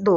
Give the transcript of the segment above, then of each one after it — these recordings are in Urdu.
2,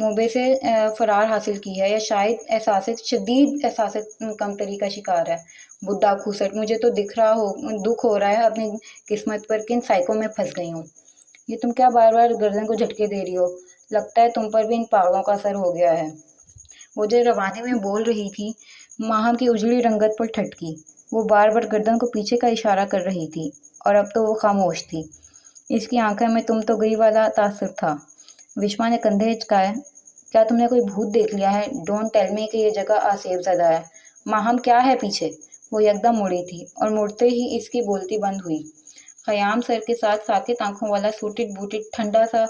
موبے سے فرار حاصل کی ہے یا شاید شدید احساس کمتری کا شکار ہے۔ بڈھا کھوسٹ، مجھے تو دکھ ہو رہا ہے اپنی قسمت پر، کن سائیکوں میں پھنس گئی ہوں۔ یہ تم کیا بار بار گردن کو جھٹکے دے رہی ہو؟ لگتا ہے تم پر بھی ان پاگلوں کا اثر ہو گیا ہے۔ وہ جو روانی میں بول رہی تھی، ماہم کی اجلی رنگت پر ٹھٹکی۔ وہ بار بار گردن کو پیچھے کا اشارہ کر رہی تھی اور اب تو وہ خاموش تھی۔ اس کی آنکھوں میں تم تو گئی والا تاثر تھا۔ وشما نے کندھے ہچکائے۔ کیا تم نے کوئی بھوت دیکھ لیا ہے؟ ڈونٹ ٹیل می کہ یہ جگہ آسیب زدہ ہے۔ ماہم کیا ہے پیچھے؟ وہ یکدم مڑی تھی اور مڑتے ہی اس کی بولتی بند ہوئی۔ خیام سر کے ساتھ ساکت آنکھوں والا سوٹڈ بوٹڈ ٹھنڈا سا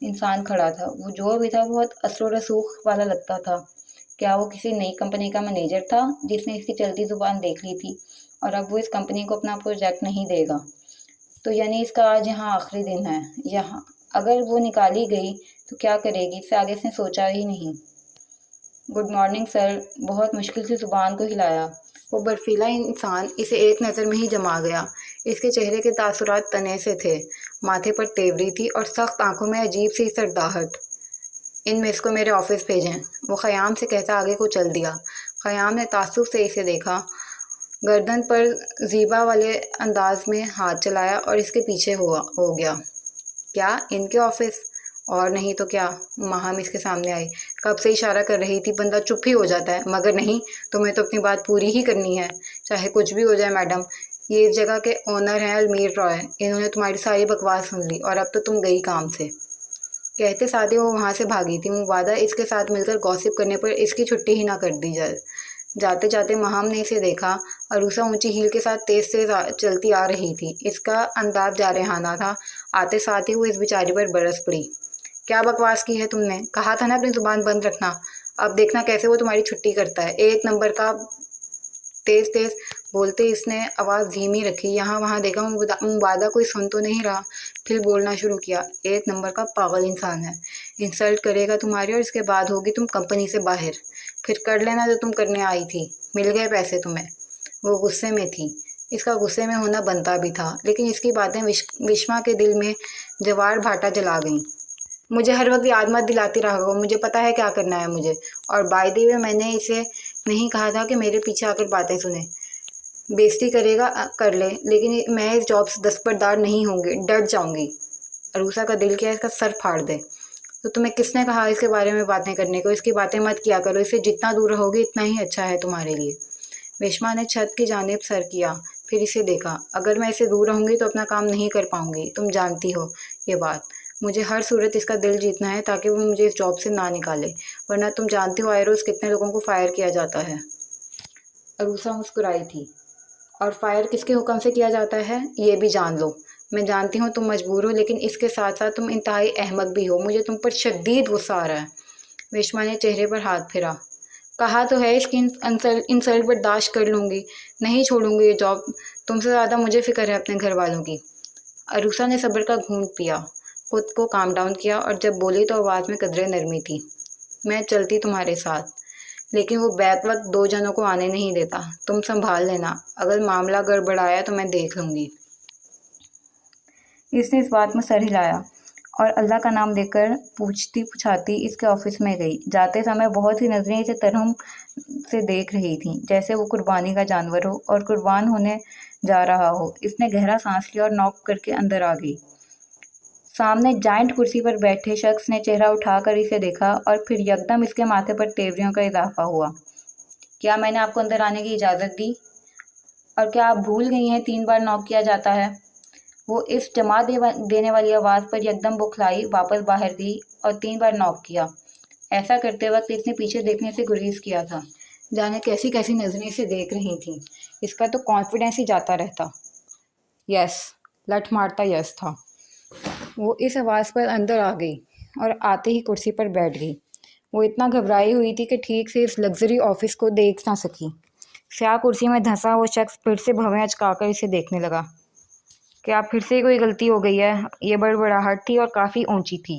انسان کھڑا تھا۔ وہ جو بھی تھا بہت اثر و رسوخ والا لگتا تھا۔ کیا وہ کسی نئی کمپنی کا مینیجر تھا جس نے اس کی چلتی زبان دیکھ لی تھی اور اب وہ اس کمپنی کو اپنا پروجیکٹ نہیں دے گا؟ تو یعنی اس کا آج یہاں آخری دن ہے۔ یہاں اگر وہ نکالی گئی تو کیا کرے گی؟ اس سے آگے اس نے سوچا ہی نہیں۔ گڈ مارننگ سر، بہت مشکل سے زبان کو ہلایا۔ وہ برفیلا انسان اسے ایک نظر میں ہی جما گیا۔ اس کے چہرے کے تاثرات تنے سے تھے، ماتھے پر تیوری تھی اور سخت آنکھوں میں عجیب سی سرداہٹ۔ ان مس کو میرے آفس بھیجیں، وہ خیام سے کہتا آگے کو چل دیا۔ خیام نے تعصب سے اسے دیکھا، گردن پر زیبا والے انداز میں ہاتھ چلایا اور اس کے پیچھے ہو گیا۔ کیا ان کے آفس؟ اور نہیں تو کیا؟ ماہم اس کے سامنے آئی۔ کب سے اشارہ کر رہی تھی بندہ چپ ہی ہو جاتا ہے، مگر نہیں، تمہیں تو اپنی بات پوری ہی کرنی ہے، چاہے کچھ بھی ہو جائے۔ میڈم، یہ اس جگہ کے اونر ہیں المیر رائے، انہوں نے تمہاری ساری بکواس سن لی اور اب تو تم گئی کام سے۔ کہتے ساتھ ہی وہ وہاں سے بھاگی تھی۔ مبادہ اس کے ساتھ مل کر گوسپ کرنے پر اس کی چھٹی ہی نہ کر دی جائے۔ جاتے جاتے ماہم نے اسے دیکھا۔ عروسہ اونچی ہیل کے ساتھ تیز تیز چلتی آ رہی تھی۔ اس کا انداز جارحانہ تھا۔ آتے ساتھ ہی وہ اس بیچاری پر برس پڑی۔ کیا بکواس کی ہے تم نے؟ کہا تھا نا اپنی زبان بند رکھنا۔ اب دیکھنا کیسے وہ تمہاری چھٹی کرتا ہے۔ ایک نمبر کا تیز تیز بولتے اس نے آواز دھیمی رکھی، یہاں وہاں دیکھا، مبادہ کوئی سن تو نہیں رہا، پھر بولنا شروع کیا۔ ایک نمبر کا پاگل انسان ہے، انسلٹ کرے گا تمہاری اور اس کے بعد ہوگی تم کمپنی سے باہر۔ پھر کر لینا جو تم کرنے آئی تھی، مل گئے پیسے تمہیں۔ وہ غصے میں تھی، اس کا غصے میں ہونا بنتا بھی تھا، لیکن اس کی باتیں وشما کے دل میں جوار بھاٹا جلا گئیں۔ مجھے ہر وقت یاد مت دلاتی رہا کرو، مجھے پتا ہے کیا کرنا ہے مجھے۔ اور بائی دی وے، میں نے اسے نہیں کہا تھا کہ میرے پیچھے آ کر باتیں سنے۔ بےزتی کرے گا کر لے، لیکن میں اس جاب سے دستبردار نہیں ہوں گی، ڈٹ جاؤں گی۔ عروسہ کا دل کیا اس کا سر پھاڑ دے۔ تو تمہیں کس نے کہا اس کے بارے میں باتیں کرنے کو؟ اس کی باتیں مت کیا کرو، اس سے جتنا دور رہو گی اتنا ہی اچھا ہے تمہارے لیے۔ وشما نے چھت کی جانب سر کیا، پھر اسے دیکھا۔ اگر میں اسے دور رہوں گی تو اپنا کام نہیں کر پاؤں گی، تم جانتی ہو یہ بات۔ مجھے ہر صورت اس کا دل جیتنا ہے تاکہ وہ مجھے اس جاب سے نہ نکالے، ورنہ تم جانتی ہو آئے روز کتنے لوگوں کو فائر کیا جاتا ہے۔ عروسہ مسکرائی تھی۔ اور فائر کس کے حکم سے کیا جاتا ہے یہ بھی جان لو۔ میں جانتی ہوں تم مجبور ہو، لیکن اس کے ساتھ ساتھ تم انتہائی احمق بھی ہو۔ مجھے تم پر شدید غصہ آ رہا ہے۔ وشما نے چہرے پر ہاتھ پھیرا۔ کہا تو ہے اس کی انسلٹ برداشت کر لوں گی، نہیں چھوڑوں گی یہ جاب۔ تم سے زیادہ مجھے فکر ہے اپنے گھر والوں کی۔ عروسہ نے صبر کا گھونٹ پیا، خود کو کام ڈاؤن کیا اور جب بولی تو آواز میں قدرے نرمی تھی۔ میں چلتی تمہارے ساتھ، لیکن وہ بیک وقت دو جنوں کو آنے نہیں دیتا۔ تم سنبھال لینا، اگر معاملہ گڑبڑایا تو میں دیکھ لوں گی۔ اس نے اس بات میں سر ہلایا اور اللہ کا نام لے کر پوچھتی پچھاتی اس کے آفس میں گئی۔ جاتے سمے بہت سی نظریں اسے ترہم سے دیکھ رہی تھیں، جیسے وہ قربانی کا جانور ہو اور قربان ہونے جا رہا ہو۔ اس نے گہرا سانس لیا اور نوک کر کے اندر آ گئی۔ سامنے جائنٹ کرسی پر بیٹھے شخص نے چہرہ اٹھا کر اسے دیکھا اور پھر یکدم اس کے ماتھے پر تیوریوں کا اضافہ ہوا۔ کیا میں نے آپ کو اندر آنے کی اجازت دی؟ اور کیا آپ بھول گئی ہیں 3 بار نوک کیا جاتا ہے؟ وہ اس جما دینے والی آواز پر یکدم بوکھلائی، واپس باہر گئی اور 3 بار نوک کیا۔ ایسا کرتے وقت اس نے پیچھے دیکھنے سے گریز کیا تھا، جانے کیسی کیسی نظریں اسے دیکھ رہی تھیں۔ اس کا تو کانفیڈنس ہی جاتا رہتا۔ یس، لٹ مارتا یس تھا۔ وہ اس آواز پر اندر آ گئی اور آتے ہی کرسی پر بیٹھ گئی۔ وہ اتنا گھبرائی ہوئی تھی کہ ٹھیک سے اس لگژری آفس کو دیکھ نہ سکی۔ سیاہ کرسی میں دھنسا وہ شخص پھر سے بھویں اچکا کر اسے دیکھنے لگا۔ کیا پھر سے کوئی غلطی ہو گئی ہے؟ یہ بڑبڑاہٹ تھی اور کافی اونچی تھی۔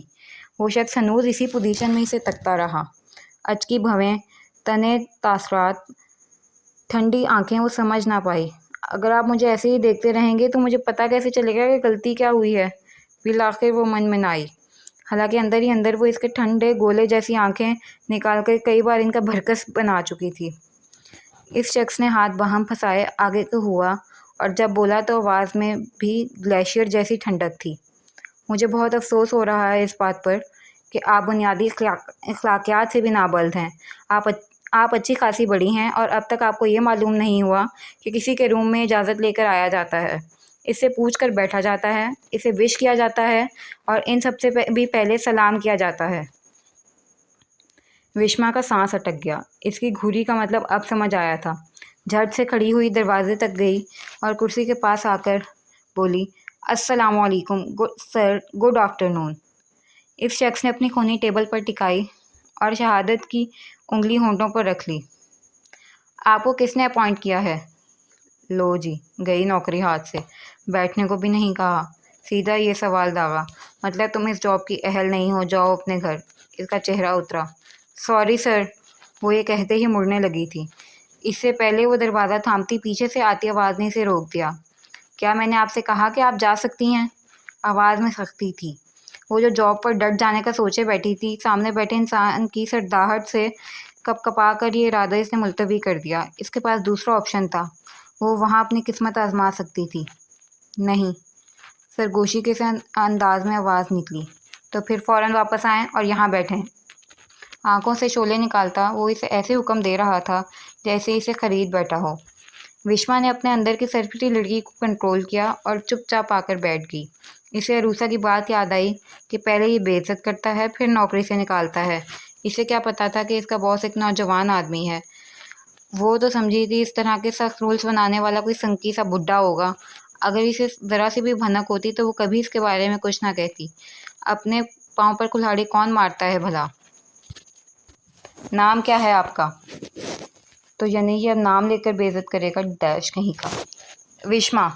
وہ شخص ہنوز اسی پوزیشن میں اسے تکتا رہا۔ اچکی بھویں، تنے تاثرات، ٹھنڈی آنکھیں، وہ سمجھ نہ پائی۔ اگر آپ مجھے ایسے ہی دیکھتے رہیں گے تو مجھے پتہ کیسے چلے گا کہ غلطی کیا ہوئی ہے؟ بالآخر وہ من منائی۔ حالانکہ اندر ہی اندر وہ اس کے ٹھنڈے گولے جیسی آنکھیں نکال کر کئی بار ان کا بھرکس بنا چکی تھی۔ اس شخص نے ہاتھ باہم پھنسائے آگے کو ہوا اور جب بولا تو آواز میں بھی گلیشیئر جیسی ٹھنڈک تھی۔ مجھے بہت افسوس ہو رہا ہے اس بات پر کہ آپ بنیادی اخلاقیات سے بھی نابلد ہیں۔ آپ اچھی خاصی بڑی ہیں اور اب تک آپ کو یہ معلوم نہیں ہوا کہ کسی کے روم میں اجازت لے کر آیا جاتا ہے، اس سے پوچھ کر بیٹھا جاتا ہے، اسے وش کیا جاتا ہے اور ان سب سے بھی پہلے سلام کیا جاتا ہے۔ وشما کا سانس اٹک گیا۔ اس کی گھوری کا مطلب اب سمجھ آیا تھا۔ جھٹ سے کھڑی ہوئی دروازے تک گئی اور کرسی کے پاس آ کر بولی، السلام علیکم سر، گڈ آفٹرنون۔ اس شخص نے اپنی کھوانی ٹیبل پر ٹکائی اور شہادت کی انگلی ہونٹوں پر رکھ لی۔ آپ کو کس نے اپوائنٹ کیا ہے؟ لو جی، گئی نوکری ہاتھ سے، بیٹھنے کو بھی نہیں کہا، سیدھا یہ سوال داغا، مطلب تم اس جاب کی اہل نہیں ہو، جاؤ اپنے گھر۔ اس کا چہرہ اترا۔ سوری سر، وہ یہ کہتے ہی مڑنے لگی تھی۔ اس سے پہلے وہ دروازہ تھامتی پیچھے سے آتی آواز نے اسے روک دیا۔ کیا میں نے آپ سے کہا کہ آپ جا سکتی ہیں؟ آواز میں سختی تھی۔ وہ جو جاب پر ڈٹ جانے کا سوچے بیٹھی تھی، سامنے بیٹھے انسان کی سرداہٹ سے کپ کپا کر یہ ارادہ اس نے ملتوی کر دیا۔ اس کے پاس دوسرا آپشن تھا، وہ وہاں اپنی قسمت آزما سکتی تھی۔ نہیں، سرگوشی کے سے انداز میں آواز نکلی۔ تو پھر فوراً واپس آئیں اور یہاں بیٹھیں۔ آنکھوں سے شعلے نکالتا وہ اسے ایسے حکم دے رہا تھا جیسے اسے خرید بیٹھا ہو۔ وشما نے اپنے اندر کی سرکٹی لڑکی کو کنٹرول کیا اور چپ چاپ آ کر بیٹھ گئی۔ اسے عروسہ کی بات یاد آئی کہ پہلے یہ بے عزت کرتا ہے، پھر نوکری سے نکالتا ہے۔ اسے کیا پتا تھا کہ اس کا باس ایک نوجوان آدمی ہے۔ وہ تو سمجھی تھی اس طرح کے سخت رولز بنانے والا کوئی سنکی سا بڈھا ہوگا۔ اگر اسے ذرا سی بھی بھنک ہوتی تو وہ کبھی اس کے بارے میں کچھ نہ کہتی۔ اپنے پاؤں پر کلہاڑی کون مارتا ہے بھلا؟ نام کیا ہے آپ کا؟ تو یعنی یہ اب نام لے کر بے عزت کرے گا، ڈیش کہیں کا۔ وشما،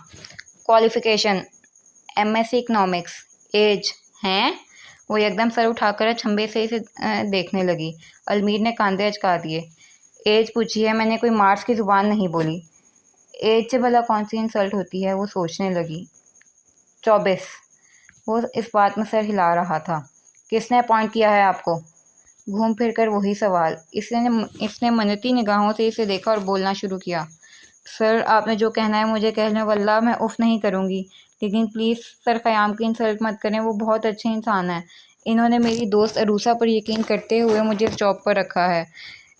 کوالیفیکیشن MSc اکنامکس، ایج ہیں؟ وہ یکدم سر اٹھا کر چھمبے سے اسے دیکھنے لگی۔ المیر نے کاندھے اچکا دیے۔ ایج پوچھی ہے میں نے، کوئی مارس کی زبان نہیں بولی۔ ایج سے بھلا کون سی انسلٹ ہوتی ہے؟ وہ سوچنے لگی۔ 24۔ وہ اس بات میں سر ہلا رہا تھا۔ کس نے اپوائنٹ کیا ہے آپ کو؟ گھوم پھر کر وہی سوال۔ اس نے منتی نگاہوں سے اسے دیکھا اور بولنا شروع کیا۔ سر، آپ نے جو کہنا ہے مجھے کہہ لیں، واللہ میں اف نہیں کروں گی، لیکن پلیز سر قیام کی انسلٹ مت کریں، وہ بہت اچھے انسان ہیں۔ انہوں نے میری دوست عروسہ پر یقین کرتے ہوئے مجھے اس جاب پر رکھا ہے۔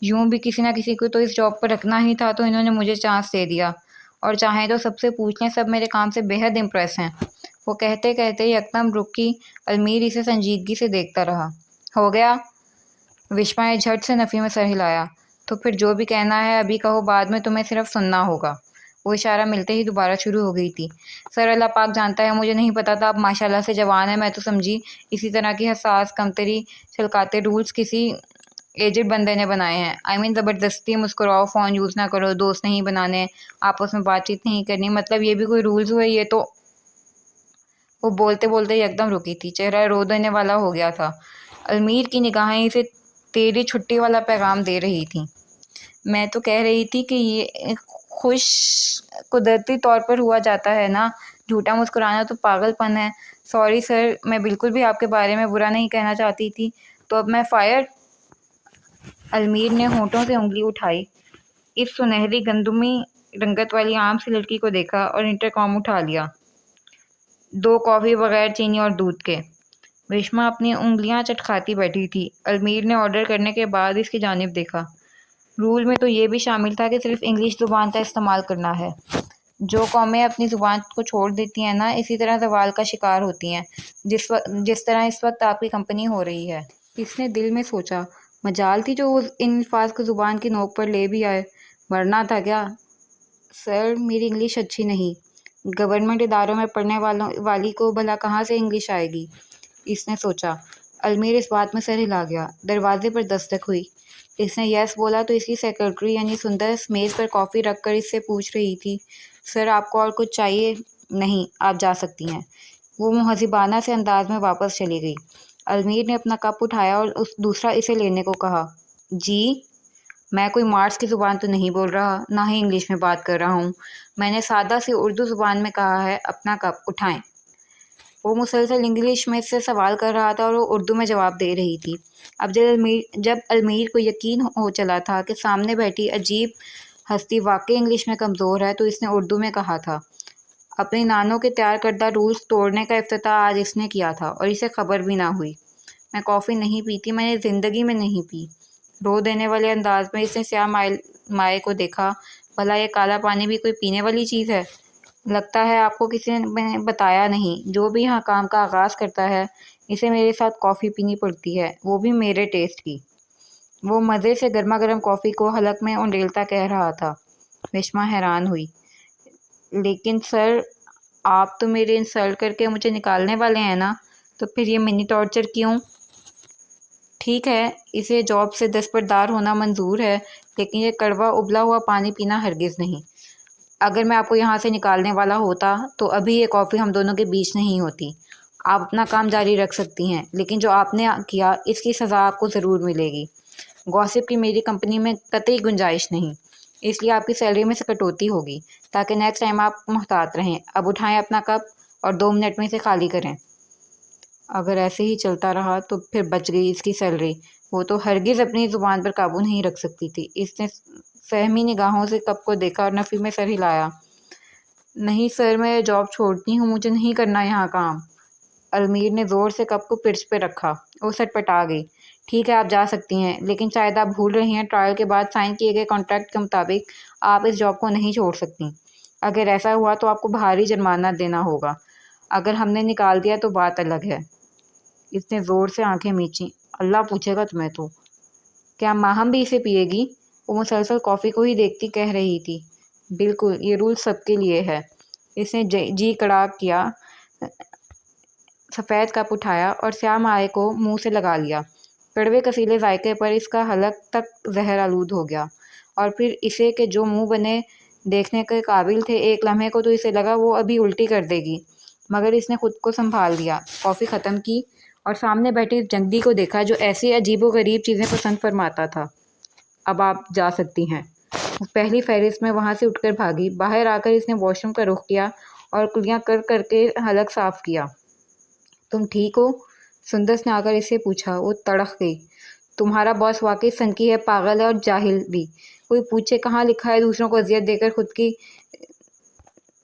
یوں بھی کسی نہ کسی کو تو اس جاب پر رکھنا ہی تھا، تو انہوں نے مجھے چانس دے دیا، اور چاہیں تو سب سے پوچھ لیں، سب میرے کام سے بے حد امپریس ہیں۔ وہ کہتے کہتے یکدم رکی۔ المیر اسے سنجیدگی سے دیکھتا رہا۔ ہو گیا؟ وشما نے جھٹ سے نفی میں سر ہلایا۔ تو پھر جو بھی کہنا ہے ابھی کہو، بعد میں تمہیں صرف سننا ہوگا۔ وہ اشارہ ملتے ہی دوبارہ شروع ہو گئی تھی۔ سر، اللہ پاک جانتا ہے، مجھے نہیں پتا تھا آپ ماشاءاللہ سے جوان ہیں، میں تو سمجھی اسی طرح کی حساس کمتری چھلکاتے رولز کسی ایجڈ بندے نے بنائے ہیں۔ زبردستی مسکراؤ، فون یوز نہ کرو، دوست نہیں بنانے، آپس میں بات چیت نہیں کرنی، مطلب یہ بھی کوئی رولز ہوئے؟ یہ تو… وہ بولتے بولتے یکدم رکی تھی، چہرہ رو دینے والا ہو گیا تھا۔ المیر کی نگاہیں اسے تیری چھٹی والا پیغام دے رہی تھیں۔ میں تو کہہ رہی تھی کہ یہ خوش قدرتی طور پر ہوا جاتا ہے نا، جھوٹا مسکرانا تو پاگل پن ہے۔ سوری سر، میں بالکل بھی آپ کے بارے میں برا نہیں کہنا چاہتی تھی۔ تو اب میں فائر؟ المیر نے ہونٹوں سے انگلی اٹھائی، اس سنہری گندمی رنگت والی عام سی لڑکی کو دیکھا اور انٹرکام اٹھا لیا۔ 2 کافی بغیر چینی اور دودھ کے۔ وشما اپنی انگلیاں چٹکھاتی بیٹھی تھی۔ المیر نے آرڈر کرنے کے بعد اس کی جانب دیکھا۔ رول میں تو یہ بھی شامل تھا کہ صرف انگلش زبان کا استعمال کرنا ہے۔ جو قومیں اپنی زبان کو چھوڑ دیتی ہیں نا، اسی طرح زوال کا شکار ہوتی ہیں، جس طرح اس وقت آپ کی کمپنی ہو رہی ہے۔ اس نے دل میں سوچا، مجال تھی جو وہ ان الفاظ کو زبان کی نوک پر لے بھی آئے، مرنا تھا کیا؟ سر، میری انگلش اچھی نہیں۔ گورنمنٹ اداروں میں پڑھنے والی کو بھلا کہاں سے انگلش آئے گی؟ اس نے سوچا۔ المیر اس بات میں سر ہلا گیا۔ دروازے پر دستک ہوئی۔ اس نے یس بولا تو اس کی سیکرٹری یعنی سندر میز پر کافی رکھ کر اس سے پوچھ رہی تھی، سر آپ کو اور کچھ چاہیے؟ نہیں، آپ جا سکتی ہیں۔ وہ مہذبانہ سے انداز میں واپس چلی گئی۔ المیر نے اپنا کپ اٹھایا اور دوسرا اسے لینے کو کہا۔ جی؟ میں کوئی مارس کی زبان تو نہیں بول رہا، نہ ہی انگلش میں بات کر رہا ہوں، میں نے سادہ سی اردو زبان میں کہا ہے، اپنا کپ اٹھائیں۔ وہ مسلسل انگلش میں سے سوال کر رہا تھا اور وہ اردو میں جواب دے رہی تھی۔ اب جب المیر کو یقین ہو چلا تھا کہ سامنے بیٹھی عجیب ہستی واقعی انگلش میں کمزور ہے، تو اس نے اردو میں کہا تھا، اپنی نانوں کے تیار کردہ رولز توڑنے کا افتتاح آج اس نے کیا تھا اور اسے خبر بھی نہ ہوئی۔ میں کافی نہیں پیتی، میں نے زندگی میں نہیں پی۔ رو دینے والے انداز میں اس نے سیاہ مائع کو دیکھا۔ بھلا یہ کالا پانی بھی کوئی پینے والی چیز ہے؟ لگتا ہے آپ کو کسی نے بتایا نہیں۔ جو بھی یہاں کام کا آغاز کرتا ہے اسے میرے ساتھ کافی پینی پڑتی ہے، وہ بھی میرے ٹیسٹ کی۔ وہ مزے سے گرما گرم کافی کو حلق میں انڈیلتا کہہ رہا تھا۔ وشما حیران ہوئی۔ لیکن سر، آپ تو میرے انسلٹ کر کے مجھے نکالنے والے ہیں نا، تو پھر یہ منی ٹارچر کیوں؟ ٹھیک ہے، اسے جاب سے دستبردار ہونا منظور ہے، لیکن یہ کڑوا ابلا ہوا پانی پینا ہرگز نہیں۔ اگر میں آپ کو یہاں سے نکالنے والا ہوتا تو ابھی یہ کافی ہم دونوں کے بیچ نہیں ہوتی۔ آپ اپنا کام جاری رکھ سکتی ہیں، لیکن جو آپ نے کیا اس کی سزا آپ کو ضرور ملے گی۔ گوسپ کی میری کمپنی میں قطعی گنجائش نہیں، اس لیے آپ کی سیلری میں سے کٹوتی ہوگی، تاکہ نیکسٹ ٹائم آپ محتاط رہیں۔ اب اٹھائیں اپنا کپ اور 2 منٹ میں اسے خالی کریں۔ اگر ایسے ہی چلتا رہا تو پھر بچ گئی اس کی سیلری۔ وہ تو ہرگز اپنی زبان پر قابو نہیں رکھ سکتی تھی۔ اس نے فہمی نگاہوں سے کپ کو دیکھا اور نفی میں سر ہلایا۔ نہیں سر، میں یہ جاب چھوڑتی ہوں، مجھے نہیں کرنا یہاں کام۔ المیر نے زور سے کپ کو پرچ پہ رکھا۔ وہ سٹپٹا گئی۔ ٹھیک ہے، آپ جا سکتی ہیں، لیکن شاید آپ بھول رہی ہیں ٹرائل کے بعد سائن کیے گئے کانٹریکٹ کے مطابق آپ اس جاب کو نہیں چھوڑ سکتی۔ اگر ایسا ہوا تو آپ کو بھاری جرمانہ دینا ہوگا۔ اگر ہم نے نکال دیا تو بات الگ ہے۔ اس نے زور سے آنکھیں میچیں۔ اللہ پوچھے گا تمہیں تو۔ کیا ماہم بھی اسے پیے گی؟ وہ مسلسل کافی کو ہی دیکھتی کہہ رہی تھی۔ بالکل، یہ رول سب کے لیے ہے۔ اس نے جی کڑا کیا، سفید کپ اٹھایا اور سیاہ مائع کو منہ سے لگا لیا۔ کڑوے کسیلے ذائقے پر اس کا حلق تک زہر آلود ہو گیا، اور پھر اسے کہ جو منہ بنے دیکھنے کے قابل تھے، ایک لمحے کو تو اسے لگا وہ ابھی الٹی کر دے گی، مگر اس نے خود کو سنبھال لیا، کافی ختم کی اور سامنے بیٹھے جنگی کو دیکھا جو ایسی عجیب و غریب چیزیں پسند فرماتا تھا۔ اب آپ جا سکتی ہیں۔ وہ پہلی فہرست میں وہاں سے اٹھ کر بھاگی۔ باہر آ کر اس نے واش روم کا رخ کیا اور کلیاں کر کر کے حلق صاف کیا۔ تم ٹھیک ہو؟ سندس نے آ کر اس سے پوچھا۔ وہ تڑخ گئی۔ تمہارا باس واقعی سنکی ہے، پاگل ہے اور جاہل بھی۔ کوئی پوچھے کہاں لکھا ہے دوسروں کو اذیت دے کر خود کی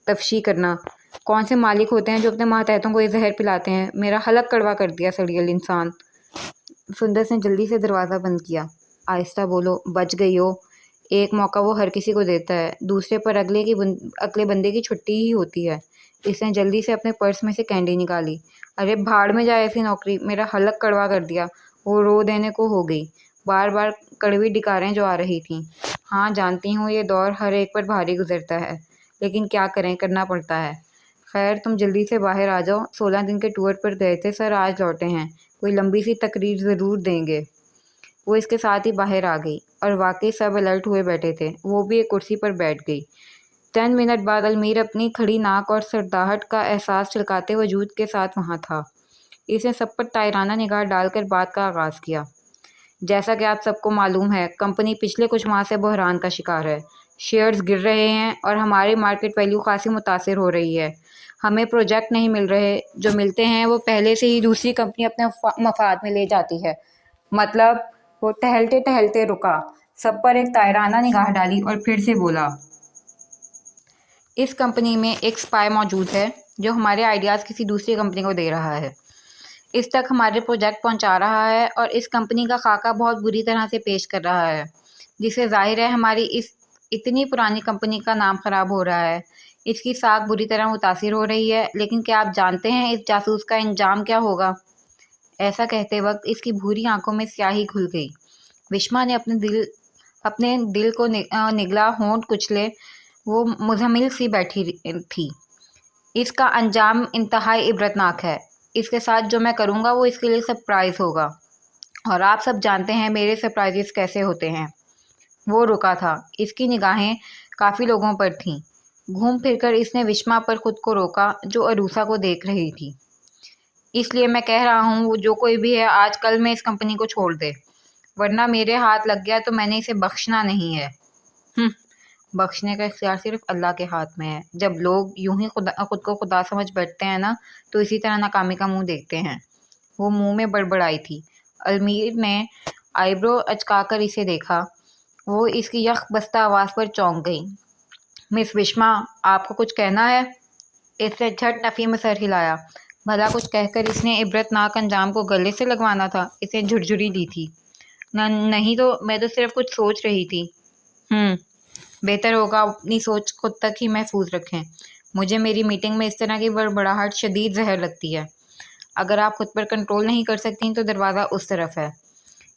تفشی کرنا؟ کون سے مالک ہوتے ہیں جو اپنے ماتحتوں کو یہ زہر پلاتے ہیں؟ میرا حلق کڑوا کر دیا، سڑیل انسان۔ سندس نے جلدی سے دروازہ بند کیا۔ آہستہ بولو، بچ گئی ہو۔ ایک موقع وہ ہر کسی کو دیتا ہے، دوسرے پر اگلے بندے کی چھٹی ہی ہوتی ہے۔ اس نے جلدی سے اپنے پرس میں سے کینڈی نکالی۔ ارے بھاڑ میں جائے ایسی نوکری، میرا حلق کڑوا کر دیا۔ وہ رو دینے کو ہو گئی، بار بار کڑوی ڈکاریں جو آ رہی تھیں۔ ہاں جانتی ہوں یہ دور ہر ایک پر بھاری گزرتا ہے، لیکن کیا کریں، کرنا پڑتا ہے۔ خیر تم جلدی سے باہر آ جاؤ۔ 16 دن کے ٹور پر گئے تھے سر، آج لوٹے ہیں، کوئی لمبی سی تقریر ضرور دیں گے۔ وہ اس کے ساتھ ہی باہر آ گئی، اور واقعی سب الرٹ ہوئے بیٹھے تھے۔ وہ بھی ایک کرسی پر بیٹھ گئی۔ 10 منٹ بعد المیر اپنی کھڑی ناک اور سرداہٹ کا احساس چھلکاتے وجود کے ساتھ وہاں تھا۔ اس نے سب پر تائرانہ نگاہ ڈال کر بات کا آغاز کیا۔ جیسا کہ آپ سب کو معلوم ہے، کمپنی پچھلے کچھ ماہ سے بحران کا شکار ہے۔ شیئرز گر رہے ہیں اور ہماری مارکیٹ ویلیو خاصی متاثر ہو رہی ہے۔ ہمیں پروجیکٹ نہیں مل رہے، جو ملتے ہیں وہ پہلے سے ہی دوسری کمپنی اپنے مفاد میں لے جاتی ہے۔ مطلب؟ وہ ٹہلتے ٹہلتے رکا، سب پر ایک تائرانہ نگاہ ڈالی اور پھر سے بولا۔ اس کمپنی میں ایک سپائی موجود ہے جو ہمارے آئیڈیاز کسی دوسری کمپنی کو دے رہا ہے، اس تک ہمارے پروجیکٹ پہنچا رہا ہے اور اس کمپنی کا خاکہ بہت بری طرح سے پیش کر رہا ہے، جس سے ظاہر ہے ہماری اس اتنی پرانی کمپنی کا نام خراب ہو رہا ہے، اس کی ساکھ بری طرح متاثر ہو رہی ہے۔ لیکن کیا آپ جانتے ہیں اس جاسوس کا انجام کیا ہوگا؟ ایسا کہتے وقت اس کی بھوری آنکھوں میں سیاہی کھل گئی۔ وشما نے اپنے دل کو نگلا، ہونٹ کچلے وہ مزمل سی بیٹھی تھی۔ اس کا انجام انتہائی عبرتناک ہے۔ اس کے ساتھ جو میں کروں گا وہ اس کے لیے سرپرائز ہوگا، اور آپ سب جانتے ہیں میرے سرپرائزز کیسے ہوتے ہیں۔ وہ رکا تھا، اس کی نگاہیں کافی لوگوں پر تھیں۔ گھوم پھر کر اس نے وشما پر خود کو روکا جو عروسہ کو دیکھ رہی تھی۔ اس لیے میں کہہ رہا ہوں وہ جو کوئی بھی ہے آج کل میں اس کمپنی کو چھوڑ دے، ورنہ میرے ہاتھ لگ گیا تو میں نے اسے بخشنا نہیں ہے۔ بخشنے کا اختیار صرف اللہ کے ہاتھ میں ہے۔ جب لوگ یوں ہی خود کو خدا سمجھ بیٹھتے ہیں نا تو اسی طرح ناکامی کا منہ دیکھتے ہیں۔ وہ منہ میں بڑبڑائی تھی۔ المیر نے آئی برو اچکا کر اسے دیکھا۔ وہ اس کی یک بستہ آواز پر چونک گئی۔ مس وشما، آپ کو کچھ کہنا ہے؟ اس نے جھٹ نفی میں سر ہلایا۔ بھلا کچھ کہہ کر اس نے عبرت ناک انجام کو گلے سے لگوانا تھا؟ اس نے جھرجھری لی تھی۔ نہیں تو میں تو صرف کچھ سوچ رہی تھی۔ بہتر ہوگا اپنی سوچ خود تک ہی محفوظ رکھیں۔ مجھے میری میٹنگ میں اس طرح کی بڑبڑاہٹ شدید زہر لگتی ہے۔ اگر آپ خود پر کنٹرول نہیں کر سکتی تو دروازہ اس طرف ہے۔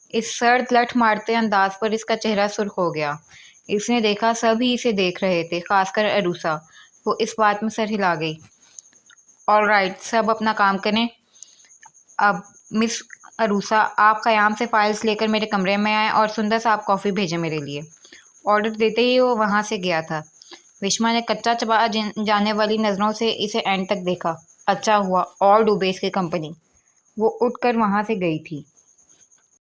اس سرد لٹھ مارتے انداز پر اس کا چہرہ سرخ ہو گیا۔ اس نے دیکھا سب ہی اسے دیکھ رہے تھے، خاص کر عروسا۔ وہ اس بات میں سر ہلا گئی۔ آل رائٹ، سب اپنا کام کریں۔ اب مس عروسا، آپ قیام سے فائلز لے کر میرے کمرے میں آئیں اور سندر صاحب کافی بھیجیں میرے لیے۔ آرڈر دیتے ہی وہ وہاں سے گیا تھا۔ وشما نے کچا چبا جانے والی نظروں سے اسے اینڈ تک دیکھا۔ اچھا ہوا اور ڈوبے اس کی کمپنی۔ وہ اٹھ کر وہاں سے گئی تھی۔